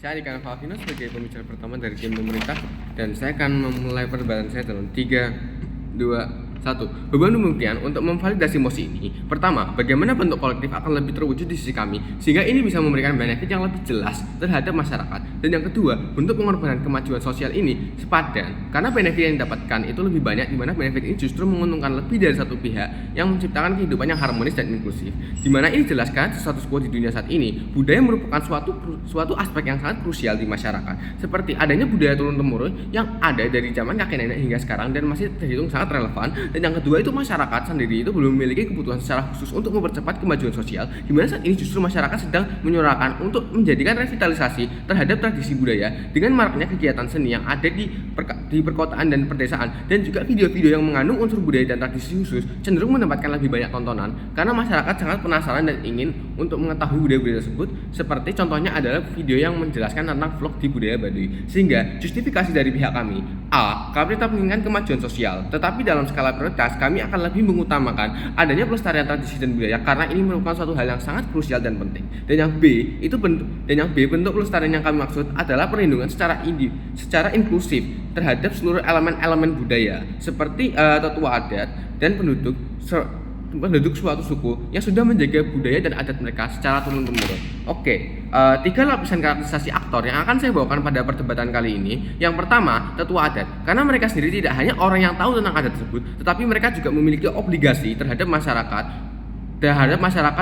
Saya Adika Valvino sebagai pembicara pertama dari tim pemerintah dan saya akan memulai perdebatan saya dalam 3, 2, 1. Beban pembuktian untuk memvalidasi mosi ini. Pertama, bagaimana bentuk kolektif akan lebih terwujud di sisi kami sehingga ini bisa memberikan benefit yang lebih jelas terhadap masyarakat. Dan yang kedua, bentuk pengorbanan kemajuan sosial ini sepadan karena benefit yang didapatkan itu lebih banyak, di mana benefit ini justru menguntungkan lebih dari satu pihak yang menciptakan kehidupan yang harmonis dan inklusif. Di mana ini jelaskan status quo di dunia saat ini, budaya merupakan suatu aspek yang sangat krusial di masyarakat. Seperti adanya budaya turun-temurun yang ada dari zaman kakek nenek hingga sekarang dan masih terhitung sangat relevan. Dan yang kedua itu masyarakat sendiri itu belum memiliki kebutuhan secara khusus untuk mempercepat kemajuan sosial, di mana saat ini justru masyarakat sedang menyuarakan untuk menjadikan revitalisasi terhadap tradisi budaya dengan maraknya kegiatan seni yang ada di perkotaan dan perdesaan, dan juga video-video yang mengandung unsur budaya dan tradisi khusus cenderung mendapatkan lebih banyak tontonan karena masyarakat sangat penasaran dan ingin untuk mengetahui budaya-budaya tersebut. Seperti contohnya adalah video yang menjelaskan tentang vlog di budaya Baduy. Sehingga justifikasi dari pihak kami, kami tetap menginginkan kemajuan sosial, tetapi dalam skala prioritas kami akan lebih mengutamakan adanya pelestarian tradisi dan budaya karena ini merupakan suatu hal yang sangat krusial dan penting. Dan yang B, bentuk pelestarian yang kami maksud adalah perlindungan secara inklusif terhadap seluruh elemen-elemen budaya seperti tetua adat dan penduduk suatu suku yang sudah menjaga budaya dan adat mereka secara turun-temurun. Oke, 3 lapisan karakterisasi aktor yang akan saya bawakan pada perdebatan kali ini. Yang pertama, tetua adat, karena mereka sendiri tidak hanya orang yang tahu tentang adat tersebut, tetapi mereka juga memiliki obligasi terhadap masyarakat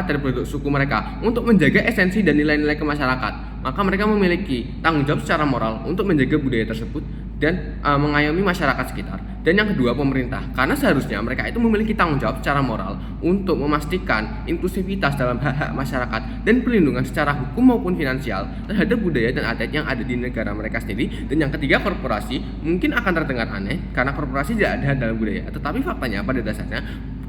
dari penduduk suku mereka untuk menjaga esensi dan nilai-nilai kemasyarakatan. Maka mereka memiliki tanggung jawab secara moral untuk menjaga budaya tersebut dan mengayomi masyarakat sekitar. Dan yang kedua, pemerintah, karena seharusnya mereka itu memiliki tanggung jawab secara moral untuk memastikan inklusivitas dalam hak-hak masyarakat dan perlindungan secara hukum maupun finansial terhadap budaya dan adat yang ada di negara mereka sendiri. Dan yang ketiga, korporasi, mungkin akan terdengar aneh karena korporasi tidak ada dalam budaya, tetapi faktanya pada dasarnya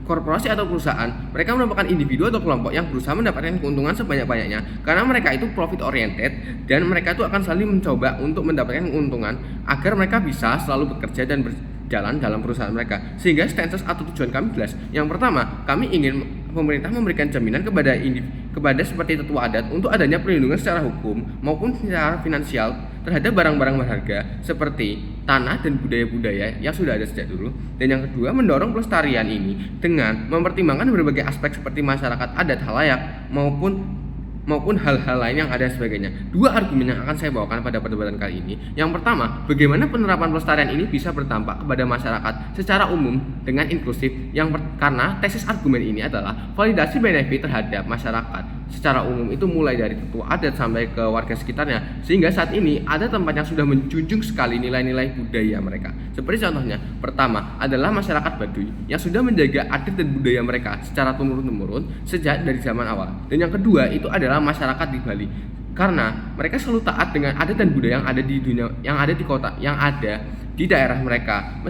korporasi atau perusahaan, mereka merupakan individu atau kelompok yang berusaha mendapatkan keuntungan sebanyak-banyaknya karena mereka itu profit oriented dan mereka itu akan selalu mencoba untuk mendapatkan keuntungan agar mereka bisa selalu bekerja dan berjalan dalam perusahaan mereka. Sehingga stance atau tujuan kami jelas. Yang pertama, kami ingin pemerintah memberikan jaminan kepada seperti tetua adat untuk adanya perlindungan secara hukum maupun secara finansial terhadap barang-barang berharga seperti tanah dan budaya-budaya yang sudah ada sejak dulu. Dan yang kedua, mendorong pelestarian ini dengan mempertimbangkan berbagai aspek seperti masyarakat adat halayak maupun hal-hal lain yang ada sebagainya. 2 argumen yang akan saya bawakan pada perdebatan kali ini. Yang pertama, bagaimana penerapan pelestarian ini bisa berdampak kepada masyarakat secara umum dengan inklusif. Karena tesis argumen ini adalah validasi benefit terhadap masyarakat secara umum itu mulai dari tetua adat sampai ke warga sekitarnya, sehingga saat ini ada tempat yang sudah menjunjung sekali nilai-nilai budaya mereka. Seperti contohnya, pertama adalah masyarakat Baduy yang sudah menjaga adat dan budaya mereka secara turun-temurun sejak dari zaman awal. Dan yang kedua itu adalah masyarakat di Bali, karena mereka selalu taat dengan adat dan budaya yang ada di dunia, yang ada di kota, yang ada di daerah mereka.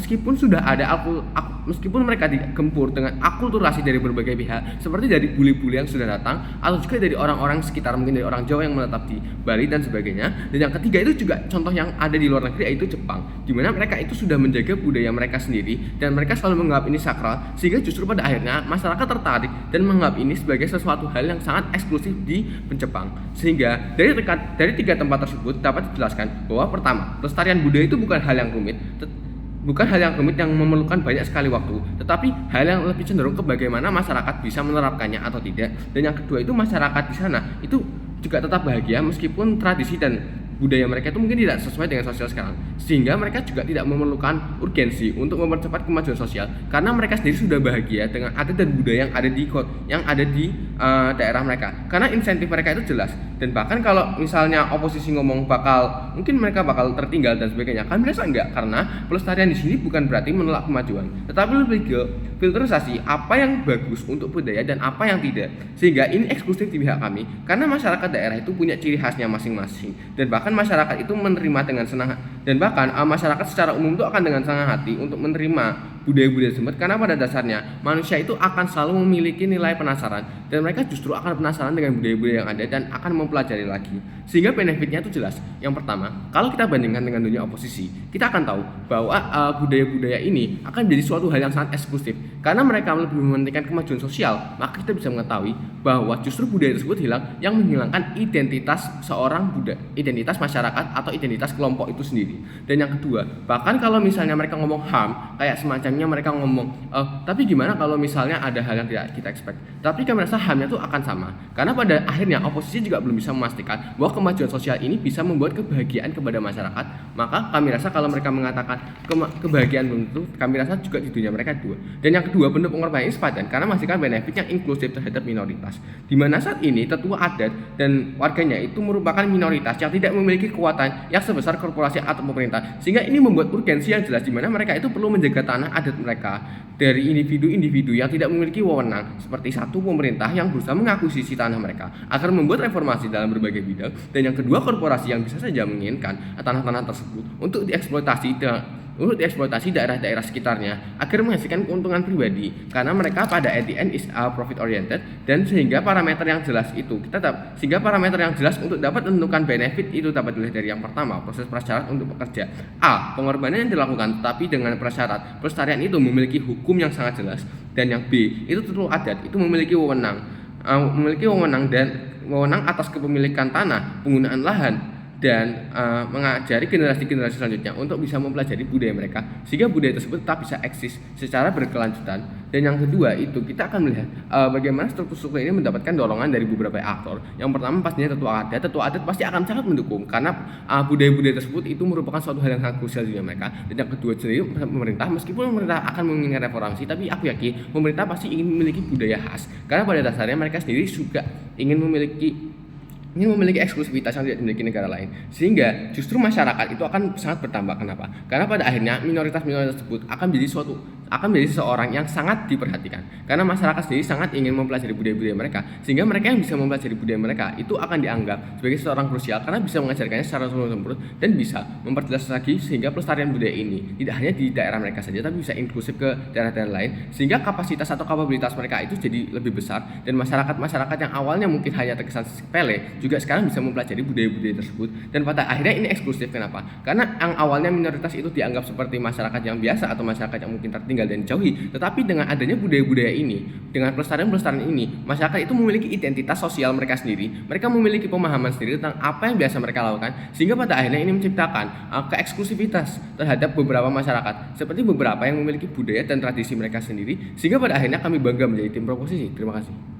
Meskipun mereka digempur dengan akulturasi dari berbagai pihak, seperti dari bule-bule yang sudah datang atau juga dari orang-orang sekitar, mungkin dari orang Jawa yang menetap di Bali dan sebagainya. Dan yang ketiga itu juga contoh yang ada di luar negeri, yaitu Jepang, di mana mereka itu sudah menjaga budaya mereka sendiri dan mereka selalu menganggap ini sakral, sehingga justru pada akhirnya masyarakat tertarik dan menganggap ini sebagai sesuatu hal yang sangat eksklusif di Jepang. Sehingga dari 3 tempat tersebut dapat dijelaskan bahwa pertama, pelestarian budaya itu bukan hal yang rumit yang memerlukan banyak sekali waktu, tetapi hal yang lebih cenderung ke bagaimana masyarakat bisa menerapkannya atau tidak. Dan yang kedua itu masyarakat di sana itu juga tetap bahagia meskipun tradisi dan budaya mereka itu mungkin tidak sesuai dengan sosial sekarang, sehingga mereka juga tidak memerlukan urgensi untuk mempercepat kemajuan sosial karena mereka sendiri sudah bahagia dengan adat dan budaya yang ada di daerah mereka, karena insentif mereka itu jelas. Dan bahkan kalau misalnya oposisi ngomong mungkin mereka bakal tertinggal dan sebagainya, kami rasa enggak, karena pelestarian di sini bukan berarti menolak kemajuan, tetapi lebih ke filterisasi apa yang bagus untuk budaya dan apa yang tidak, sehingga ini eksklusif di pihak kami karena masyarakat daerah itu punya ciri khasnya masing-masing. Dan bahkan masyarakat itu menerima dengan senang, dan bahkan masyarakat secara umum itu akan dengan senang hati untuk menerima budaya-budaya tersebut karena pada dasarnya manusia itu akan selalu memiliki nilai penasaran dan mereka justru akan penasaran dengan budaya-budaya yang ada dan akan mempelajari lagi. Sehingga benefitnya itu jelas. Yang pertama, kalau kita bandingkan dengan dunia oposisi, kita akan tahu bahwa budaya-budaya ini akan menjadi suatu hal yang sangat eksklusif karena mereka lebih mementingkan kemajuan sosial. Maka kita bisa mengetahui bahwa justru budaya tersebut hilang yang menghilangkan identitas seorang identitas masyarakat atau identitas kelompok itu sendiri. Dan yang kedua, bahkan kalau misalnya mereka ngomong HAM, kayak semacamnya mereka ngomong tapi gimana kalau misalnya ada hal yang tidak kita expect, tapi kami rasa HAM-nya itu akan sama karena pada akhirnya oposisi juga belum bisa memastikan bahwa kemajuan sosial ini bisa membuat kebahagiaan kepada masyarakat. Maka kami rasa kalau mereka mengatakan kebahagiaan belum tentu, kami rasa juga di dunia mereka dua. Dan yang kedua, bentuk pengorbanan ini sepadan karena memastikan benefit yang inklusif terhadap minoritas, di mana saat ini tetua adat dan warganya itu merupakan minoritas yang tidak memiliki kekuatan yang sebesar korporasi atau pemerintah, sehingga ini membuat urgensi yang jelas di mana mereka itu perlu menjaga tanah adat mereka dari individu-individu yang tidak memiliki wewenang seperti satu pemerintah yang berusaha mengakuisisi tanah mereka agar membuat reformasi dalam berbagai bidang, dan yang kedua korporasi yang bisa saja menginginkan tanah-tanah tersebut untuk dieksploitasi daerah-daerah sekitarnya agar menghasilkan keuntungan pribadi karena mereka pada at the end is profit oriented. Dan sehingga parameter yang jelas untuk dapat menentukan benefit itu dapat dilihat dari yang pertama, proses prasyarat untuk bekerja. A. Pengorbanan yang dilakukan tetapi dengan prasyarat pelestarian itu memiliki hukum yang sangat jelas. Dan yang B, itu tetua adat itu memiliki wewenang atas kepemilikan tanah, penggunaan lahan, dan mengajari generasi-generasi selanjutnya untuk bisa mempelajari budaya mereka sehingga budaya tersebut tetap bisa eksis secara berkelanjutan. Dan yang kedua itu kita akan melihat bagaimana struktur-struktur ini mendapatkan dorongan dari beberapa aktor. Yang pertama pastinya tetua adat pasti akan sangat mendukung karena budaya-budaya tersebut itu merupakan suatu hal yang sangat krusial di dunia mereka. Dan yang kedua sendiri pemerintah, meskipun pemerintah akan menginginkan reformasi, tapi aku yakin pemerintah pasti ingin memiliki budaya khas karena pada dasarnya mereka sendiri juga ingin memiliki eksklusivitas yang tidak dimiliki negara lain, sehingga justru masyarakat itu akan sangat bertambah. Kenapa? Karena pada akhirnya minoritas-minoritas tersebut akan menjadi seseorang yang sangat diperhatikan karena masyarakat sendiri sangat ingin mempelajari budaya-budaya mereka, sehingga mereka yang bisa mempelajari budaya mereka itu akan dianggap sebagai seorang krusial karena bisa mengajarkannya secara sempurna dan bisa memperjelas lagi sehingga pelestarian budaya ini tidak hanya di daerah mereka saja tapi bisa inklusif ke daerah-daerah lain, sehingga kapasitas atau kapabilitas mereka itu jadi lebih besar dan masyarakat yang awalnya mungkin hanya terkesan sepele juga sekarang bisa mempelajari budaya-budaya tersebut. Dan pada akhirnya ini eksklusif. Kenapa? Karena yang awalnya minoritas itu dianggap seperti masyarakat yang biasa atau masyarakat yang mungkin tertinggal dan jauhi, tetapi dengan adanya budaya-budaya ini, dengan pelestarian ini, masyarakat itu memiliki identitas sosial mereka sendiri, mereka memiliki pemahaman sendiri tentang apa yang biasa mereka lakukan, sehingga pada akhirnya ini menciptakan keeksklusivitas terhadap beberapa masyarakat, seperti beberapa yang memiliki budaya dan tradisi mereka sendiri, sehingga pada akhirnya kami bangga menjadi tim proposisi. Terima kasih.